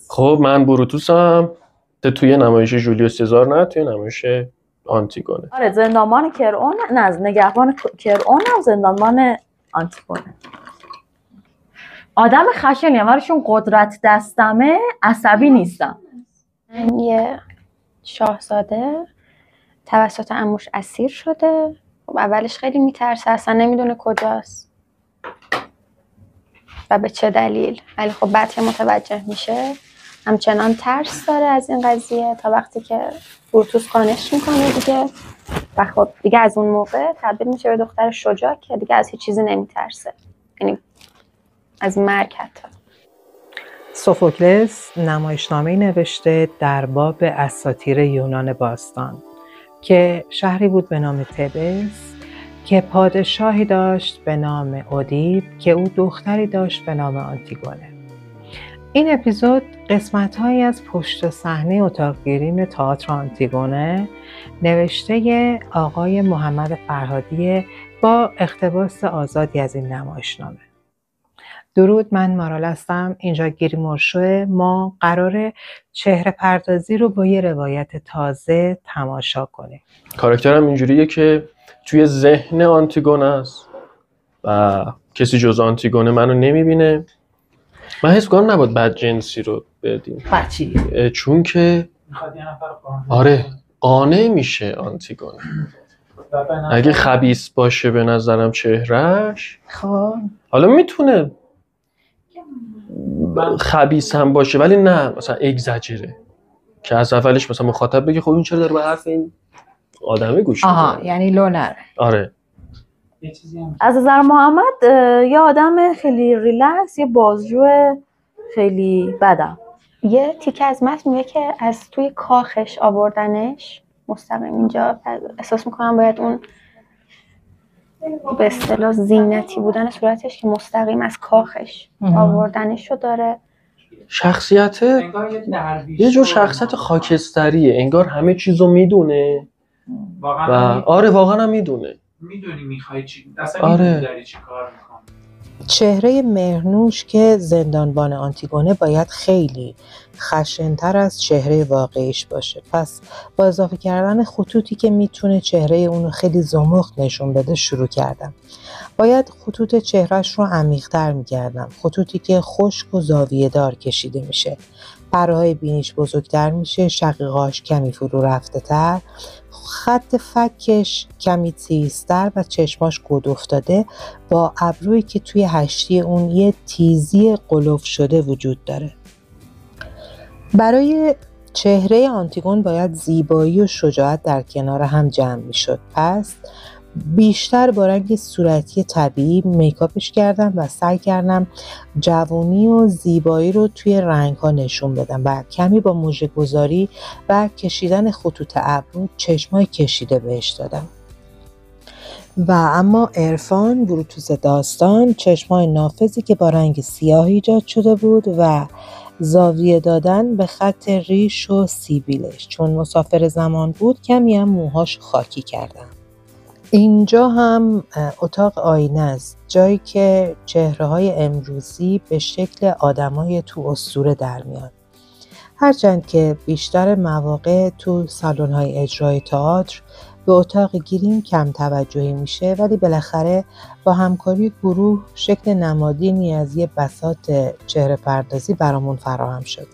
خب من بروتوسم. توی نمایش جولیوس سزار نه، توی نمایش آنتیگونه. آره زندانبان کرئون، نه از نگهبان کرئون هم زندانبان آنتیگونه. آدم خشنیم ولی چون قدرت دستمه عصبی نیستم. یه شاهزاده توسط عموش اسیر شده. خب اولش خیلی میترسه، اصلا نمیدونه کجاست و به چه دلیل، ولی خب بعد که متوجه میشه همچنان ترس داره از این قضیه تا وقتی که بروتوس قانعش میکنه دیگه. و خب دیگه از اون موقع تبدیل میشه به دختر شجاع که دیگه از هیچ چیزی نمیترسه، یعنی از مرگ حتی. سوفوکلس نمایشنامه‌ای نوشته در باب اساطیر یونان باستان که شهری بود به نام تبس که پادشاهی داشت به نام اودیپ که او دختری داشت به نام آنتیگونه. این اپیزود قسمت‌هایی از پشت صحنه اتاق گریم تئاتر آنتیگونه نوشته آقای محمد فرهادی با اقتباس آزادی از این نمایشنامه. درود، من مارال هستم. اینجا گریم ارشوه. ما قراره چهره پردازی رو با یه روایت تازه تماشا کنیم. کاراکترم اینجوریه که توی ذهن آنتیگونه است و کسی جز آنتیگونه منو نمیبینه. من حس کنم نباید بدجنسی رو بدیم. بچی چون که آره قانع میشه آنتیگونه. اگه خبیث باشه به نظرم چهرهش، خب حالا میتونه خبیث هم باشه ولی نه مثلا اگزاجره که از اولش مثلا مخاطب بگه خب این چرا داره به حرف این آدمه گوش میده. آها، یعنی لو نره. آره. از نظر محمد یه آدم خیلی ریلکس، یه بازجو خیلی بدم. یه تیکه از متن میگه که از توی کاخش آوردنش مستقیم اینجا. احساس میکنم باید اون به اصطلاح زینتی بودن صورتش که مستقیم از کاخش آوردنشو داره. شخصیت یه جور شخصیت خاکستریه، انگار همه چیزو میدونه و آره واقعا هم میدونه. میدونی میخوای چی، اصلا آره. میدونی داری چی کار میکنی. چهره مهرنوش که زندانبان آنتیگونه باید خیلی خشن‌تر از چهره واقعیش باشه. پس با اضافه کردن خطوطی که میتونه چهره اونو خیلی زمخت نشون بده شروع کردم. باید خطوط چهرهش رو عمیق‌تر می‌کردم. خطوطی که خشک و زاویه دار کشیده میشه. پره‌های بینیش بزرگتر میشه، شقیقاش کمی فرو رفته تر، خط فکش کمی تیزتر و چشماش گود افتاده با ابرویی که توی هشتی اون یه تیزی قلف شده وجود داره. برای چهره آنتیگون باید زیبایی و شجاعت در کنار هم جمع میشد. پس بیشتر با رنگ صورتی طبیعی میکاپش کردم و سعی کردم جوانی و زیبایی رو توی رنگ‌ها نشون بدم و کمی با مژه‌گذاری و کشیدن خطوط ابرو چشمای کشیده بهش دادم. و اما عرفان، بروتوس داستان، چشمای نافذی که با رنگ سیاه ایجاد شده بود و زاویه دادن به خط ریش و سیبیلش. چون مسافر زمان بود کمی هم موهاش خاکی کردم. اینجا هم اتاق آینه است، جایی که چهره‌های امروزی به شکل آدمای تو اسطوره در میان. هرچند که بیشتر مواقع تو سالن‌های اجرای تئاتر به اتاق گریم کم توجهی میشه، ولی بالاخره با همکاری گروه شکل نمادینی از یه بساط چهره پردازی برامون فراهم شد.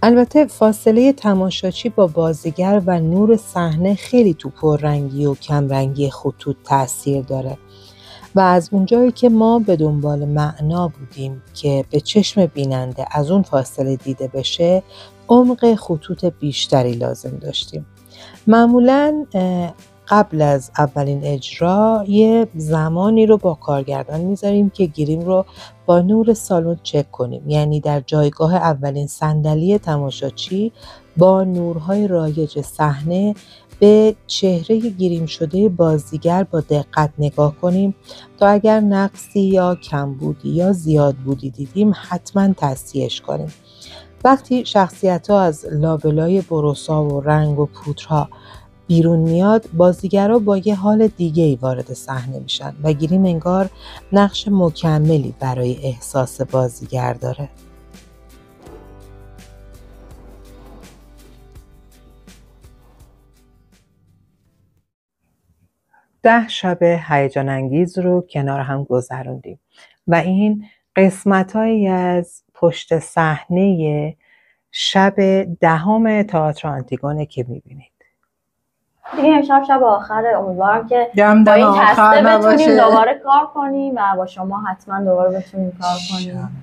البته فاصله تماشاچی با بازیگر و نور صحنه خیلی تو پررنگی و کمرنگی خطوط تأثیر داره و از اونجایی که ما به دنبال معنا بودیم که به چشم بیننده از اون فاصله دیده بشه، عمق خطوط بیشتری لازم داشتیم. معمولاً قبل از اولین اجرا یه زمانی رو با کارگردان میذاریم که گریم رو با نور سالن چک کنیم، یعنی در جایگاه اولین صندلی تماشاچی با نورهای رایج صحنه به چهره گریم شده بازیگر با دقت نگاه کنیم تا اگر نقصی یا کمبودی یا زیادبودی دیدیم حتما تصحیحش کنیم. وقتی شخصیت‌ها از لابلای بروسا و رنگ و پودرها بیرون میاد، بازیگرها با یه حال دیگه‌ای وارد صحنه میشن و گریم انگار نقش مکملی برای احساس بازیگر داره. 10 شب هیجان انگیز رو کنار هم گذروندیم و این قسمت‌هایی از پشت صحنه شب 10 تئاتر آنتیگونه که می‌بینید. دیگه امشب شب آخره، امیدوارم که دم با این آخر هسته بتونیم نباشه. دوباره کار کنیم و با شما حتما دوباره بتونیم کار کنیم.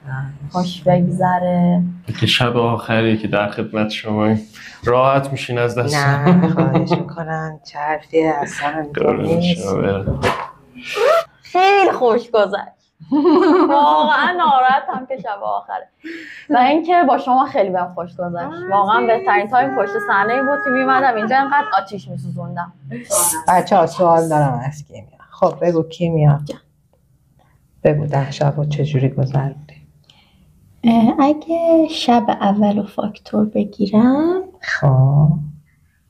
خوش بگذره. که شب آخری که در خدمت شما راحت میشین از دست. نه خواهش میکنم، چه حرفی اصلا نیست. خیلی خوش گذشت. واقعا ناراحتم که شب آخره و اینکه با شما خیلی بهم خوش گذشت. واقعا بهترین تایم پشت صحنه بود که میمدم اینجا اینقدر آتیش میسوزوندم. بچه‌ها سوال دارم از کیمیا. خب بگو کیمیا، بگو 10 شب رو چجوری گذروندی؟ اگه شب اول رو فاکتور بگیرم، خب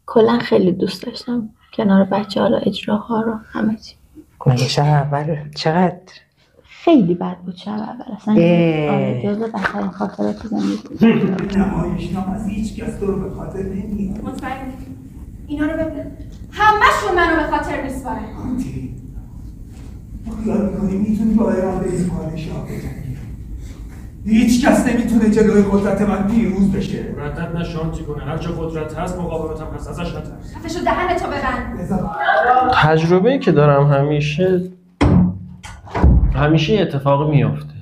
کلا خیلی دوست داشتم کنار بچه‌ها رو، اجراها رو، همه چی. مگه شب اول چقدر؟ خیلی بد بود شب اول، اصلا آره جزو بدترین خاطرات زندگی. نمایشنامه از هیچ کس تو رو به خاطر نمیاد. مطمئنی؟ اینا رو ببین، همه‌شون منو به خاطر میسپارن. آنتی خیال میکنی میتونی با اراده این پادشاه بجنگی؟ هیچ کس نمیتونه جلوی قدرت من پیروز بشه. ردت نشانتی کنه، هر جا قدرت هست مقاومت هم هست، ازش نترس. خفشو دهنتو ببند. تجربه‌ای که دارم همیشه اتفاقی میافته.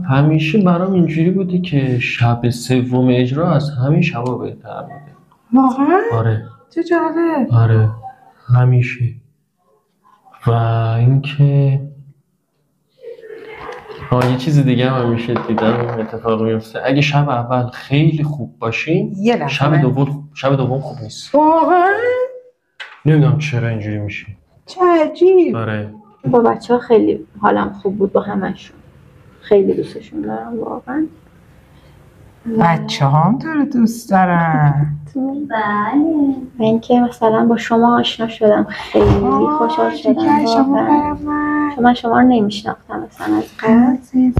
همیشه برام اینجوری بوده که شب سوم اجرا از همه شبا بهتر بوده. واقعا؟ آره. چه جالب. آره همیشه. و اینکه یه چیز دیگه هم همیشه دیدم اتفاق میفته، اگه شب اول خیلی خوب باشیم شب دوم خوب نیست. واقعا؟ نمیدونم چرا اینجوری میشه. چه عجیب. آره. با بچه‌ها خیلی حالم خوب بود، با همشون خیلی دوستشون دارم واقعا. بچه‌ها هم تو رو دوست دارن. بله. و اینکه مثلا با شما آشنا شدم، خیلی خوشحال شدم واقعا. من شما رو نمیشناختم مثلا از قبل.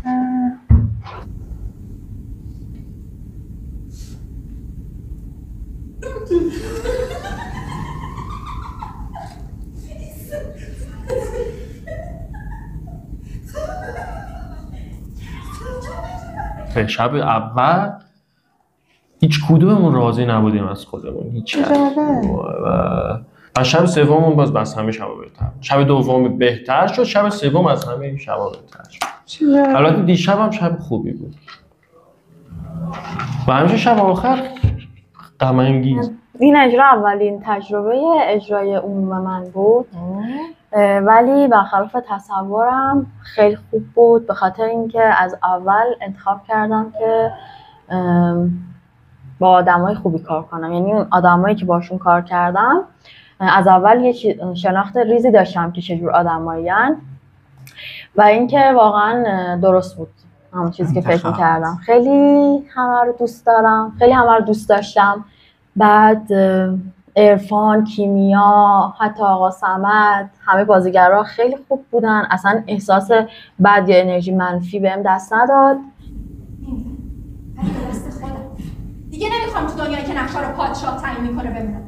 به شب اول هیچ کدوممون راضی نبودیم از خودمون، هیچ کس. و شب سوممون باز بس همه شبا بهتر. شب دوم بهتر شد، شب سوم از همه شبا بهتر شد. البته دیشب هم شب خوبی بود. و همیشه شب آخر غم انگیز. این اجرا اولین تجربه اجرای عموم من بود، ولی برخلاف تصورم خیلی خوب بود، به خاطر اینکه از اول انتخاب کردم که با آدمای خوبی کار کنم. یعنی اون آدمایی که باشون کار کردم از اول یه شناخت ریزی داشتم که چجور آدمایین و اینکه واقعا درست بود همون چیزی که فکر می‌کردم. خیلی همه رو دوست دارم، خیلی همه رو دوست داشتم. بعد عرفان، کیمیا، حتی آقا صمد، همه بازیگرها خیلی خوب بودن. اصلا احساس بد یا انرژی منفی بهم دست نداد. دست خودم دیگه نمیخوام تو دنیایی که نقشه رو پادشاه تعیین میکنه بمونم.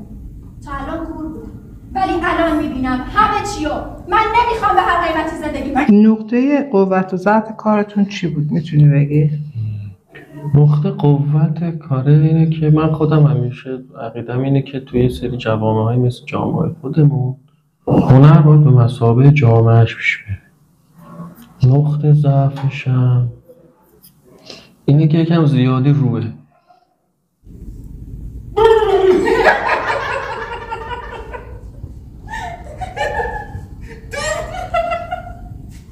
تا الان کور بودم ولی الان میبینم همه چیو. من نمیخوام به هر قیمتی زندگی کنم. نقطه قوت و ضعف کارتون چی بود میتونی بگی؟ نقطه قوت کاره اینه که من خودم همیشه عقیدم اینه که توی سری جوامع‌های مثل جامعه خودمون هنر باید به مثابه جامعهش پیش بره. نقطه ضعفشم اینه که یکم زیادی روه.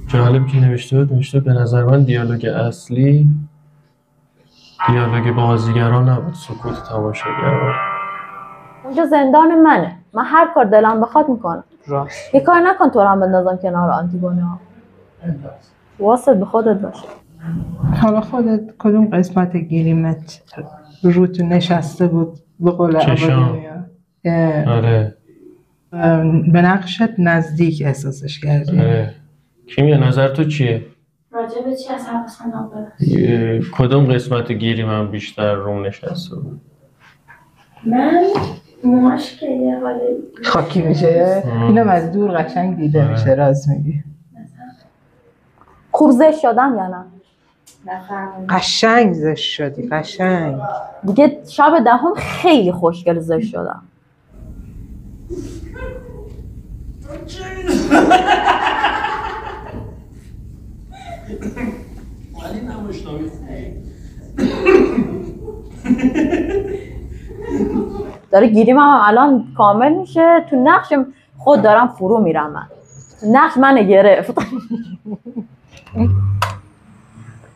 جالب که نوشته به نظر من دیالوگ اصلی دیالوگ بازیگران نبود، سکوت تماشاگران. اونجا زندان منه، من هر کار دلم بخواد میکنم. راست. یه کار نکن تو رو هم بندازم کنار آنتیگونه ها. واسط به خودت باشه. حالا خودت کدوم قسمت گیریمت روت نشسته بود به قول آبادانیا؟ آره. به نقشت نزدیک احساسش کردی؟ آره. کیمیا نظر تو چیه؟ راجع به چی از حواسم نبود؟ کدوم قسمت گیری من بیشتر روم نشسته بود؟ من موهاش که یه حالی خاکی میشه. اینم از دور قشنگ دیده میشه. راست میگی. خوب زشت شدم یا نه؟ قشنگ زشت شدی. قشنگ. دیگه شب دهم خیلی خوشگل زشت شدم. ولی نمایشنامه داره گیریم هم الان کامل میشه. تو نقش خود دارم فرو میرم. من نقش منو گرفت.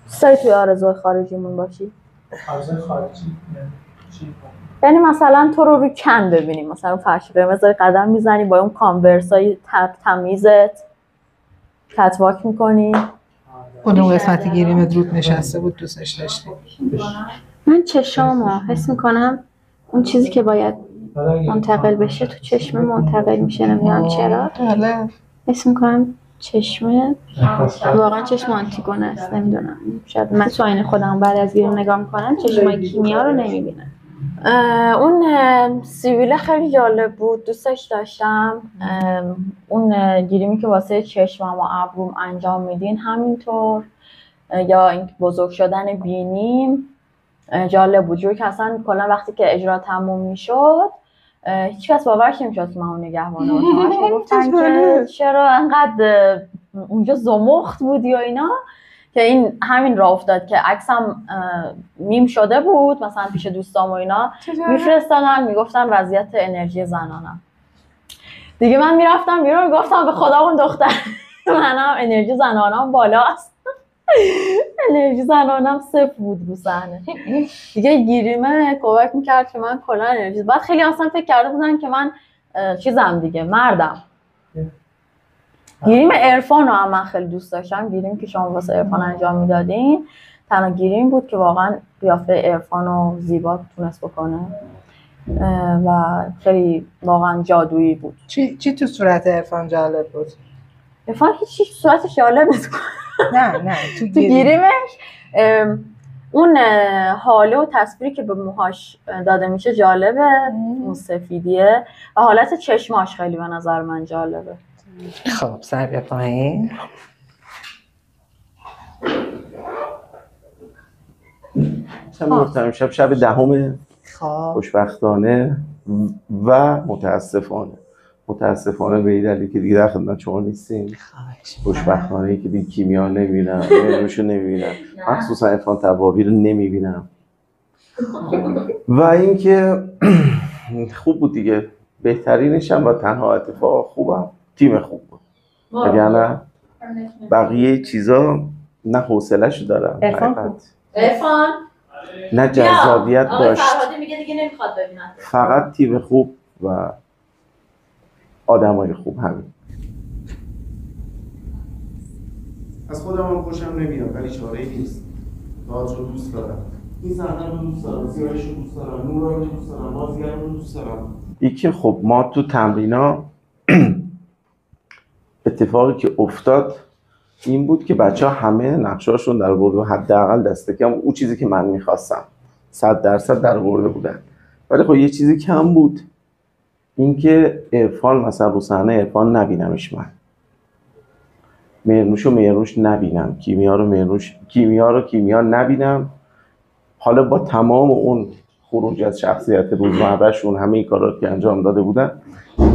سایی توی آرزوی خارجیمون باشی؟ آرزوی خارجی یعنی مثلا تو رو کن ببینیم، مثلا فرش قرمز قدم میزنی با اون کانورسای تمیزت کتواک میکنی. اون قسمتی گیریمت رود نشسته بود دوستش داشتی؟ من چشامو حس میکنم اون چیزی که باید منتقل بشه تو چشم منتقل میشه. نمیدونم چرا حس میکنم چشمه واقعا چشم آنتیگونه است. نمیدونم شاید من تو آینه خودم بعد از بیرون نگاه میکنم چشمای کیمیا رو نمیبینم. اون سیبیله خیلی جالب بود، دوستش داشتم. اون گیریمی که واسه چشمم و ابروم انجام میدین همینطور، یا این بزرگ شدن بینیم جالب بود. جوری که اصلا کلا وقتی که اجرا تموم میشد هیچ کس باورش نمیشد که من اون نگهبانه باشم. گفتن که چرا انقدر اونجا زمخت بودی و اینا، که این همین راه افتاد که عکسم میم شده بود مثلا پیش دوستام و اینا میفرستادن میگفتن وضعیت انرژی زنانم. دیگه من میرفتم بیرون گفتم به خدا اون دختر منم انرژی زنانم بالاست. انرژی زنانم صفر بود رو صحنه. دیگه گیریمه کمک میکرد که من کلا انرژی، بعد خیلی اصلا فکر کرده بودن که من چیزم دیگه مردم. گیریم عرفان رو هم من خیلی دوست داشتم. گیریم که شما واسه عرفان انجام میدادین تنها گیریم بود که واقعا قیافه عرفان رو زیبا تونست بکنه و خیلی واقعا جادویی بود. چی تو صورت عرفان جالب بود؟ عرفان هیچ صورتش جالب نیست. نه تو گیریمش اون حاله و تصویری که به موهاش داده میشه جالبه، اون سفیدیه و حالت چشماش خیلی به نظر من جالبه. خب سر بیا پایین. امشب شب دهم خوشبختانه و متاسفانه به این دلیل که دیگه در خدمت شما نیستیم. خوشبختانه که دیگه کیمیا نمیبینم، مهرنوشو نمیبینم، مخصوصا عرفان طبابی رو نمیبینم. و اینکه خوب بود دیگه، بهترینش هم و تنها اتفاق خوبم تیم خوب بود. وگرنه بقیه چیزا نه حوصله‌شو دارم عرفان نه جذابیت داشت. فرهادی میگه دیگه نمیخواد ببینه. فقط تیم خوب و آدمای خوب. همین. از خودم هم خوشم نمیاد ولی چاره‌ای نیست. تئاتر رو دوست دارم. این صحنه رو دوست دارم، سیاهش رو دوست دارم، نور رو دوست دارم، بازیگر رو دوست دارم. یکی خب ما تو تمرینا اتفاقی که افتاد این بود که بچه‌ها همه نقشه‌هاشون در آورده و حداقل دست کم اون چیزی که من می‌خواستم 100% در آورده بودن. ولی خب یه چیزی کم بود، اینکه عرفان مثلا رو صحنه عرفان نبینمش، من مهرنوش نبینم، کیمیا رو نبینم. حالا با تمام اون خروج از شخصیت روزمره‌شون همه این کارا که انجام داده بودن،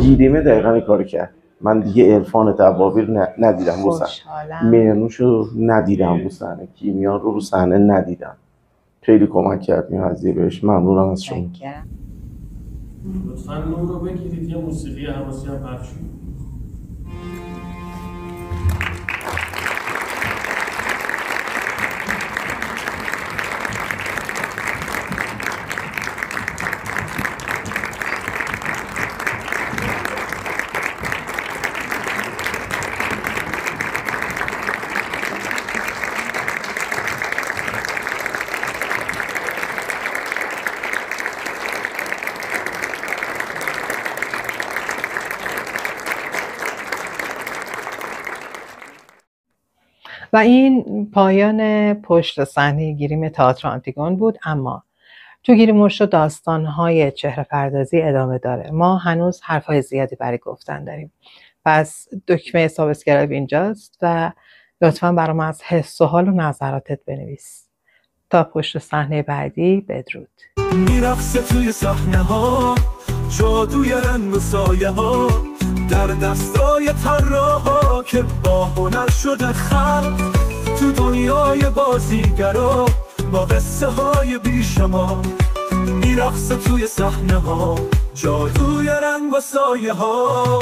گیریمه دقیقاً این کارو کرد. من دیگه عرفان طبابی رو ندیدم رو صحنه، مهرنوش رو ندیدم رو صحنه، کیمیا رو صحنه ندیدم. خیلی کمک کرد این قضیه بهش. ممنونم از شما. لطفاً نور رو بگیرید یه موسیقی حماسی هم پخش کنید. و این پایان پشت صحنه گیریم تئاتر آنتیگون بود. اما تو گیری مرشد داستان‌های چهره پردازی ادامه داره. ما هنوز حرفای زیادی برای گفتن داریم. پس دکمه سابسکرایب اینجاست و لطفاً برام از حس و حال و نظراتت بنویس. تا پشت صحنه بعدی، بدرود. میرقصه توی صحنه ها، جادوی رنگ و سایه ها، در دستای طراحا که با هنر شده خلق، تو دنیای بازیگرا با قصه های بیشمار. میرقصه توی صحنه ها، جادوی رنگ و سایه ها.